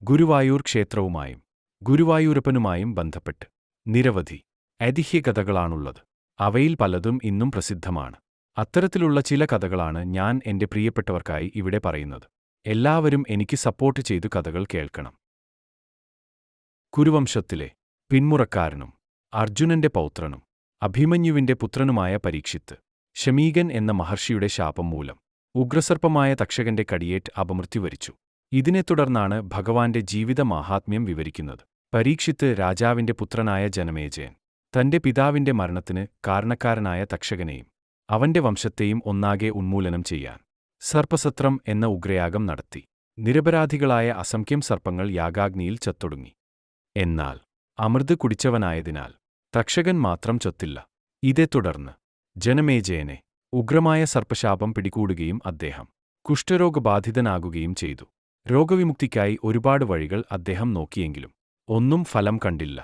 ഗുരുവായൂർ ക്ഷേത്രവുമായും ഗുരുവായൂരപ്പനുമായും ബന്ധപ്പെട്ട് നിരവധി ഐതിഹ്യകഥകളാണുള്ളത്. അവയിൽ പലതും ഇന്നും പ്രസിദ്ധമാണ്. അത്തരത്തിലുള്ള ചില കഥകളാണ് ഞാൻ എന്റെ പ്രിയപ്പെട്ടവർക്കായി ഇവിടെ പറയുന്നത്. എല്ലാവരും എനിക്ക് സപ്പോർട്ട് ചെയ്തു കഥകൾ കേൾക്കണം. കുരുവംശത്തിലെ പിന്മുറക്കാരനും അർജുനന്റെ പൗത്രനും അഭിമന്യുവിന്റെ പുത്രനുമായ പരീക്ഷിത്ത് ശമീകൻ എന്ന മഹർഷിയുടെ ശാപം മൂലം ഉഗ്രസർപ്പമായ തക്ഷകന്റെ കടിയേറ്റ് അപമൃത്യു വരിച്ചു. ഇതിനെ തുടർന്നാണ് ഭഗവാന്റെ ജീവിത മാഹാത്മ്യം വിവരിക്കുന്നത്. പരീക്ഷിത്ത് രാജാവിന്റെ പുത്രനായ ജനമേജയൻ തന്റെ പിതാവിന്റെ മരണത്തിന് കാരണക്കാരനായ തക്ഷകനെയും അവന്റെ വംശത്തെയും ഒന്നാകെ ഉന്മൂലനം ചെയ്യാൻ സർപ്പസത്രം എന്ന ഉഗ്രയാഗം നടത്തി. നിരപരാധികളായ അസംഖ്യം സർപ്പങ്ങൾ യാഗാഗ്നിയിൽ ചത്തൊടുങ്ങി. എന്നാൽ അമൃത് കുടിച്ചവനായതിനാൽ തക്ഷകൻ മാത്രം ചൊത്തില്ല. ഇതേ തുടർന്ന് ജനമേജയനെ ഉഗ്രമായ സർപ്പശാപം പിടികൂടുകയും അദ്ദേഹം കുഷ്ഠരോഗബാധിതനാകുകയും ചെയ്തു. രോഗവിമുക്തിക്കായി ഒരുപാട് വഴികൾ അദ്ദേഹം നോക്കിയെങ്കിലും ഒന്നും ഫലം കണ്ടില്ല.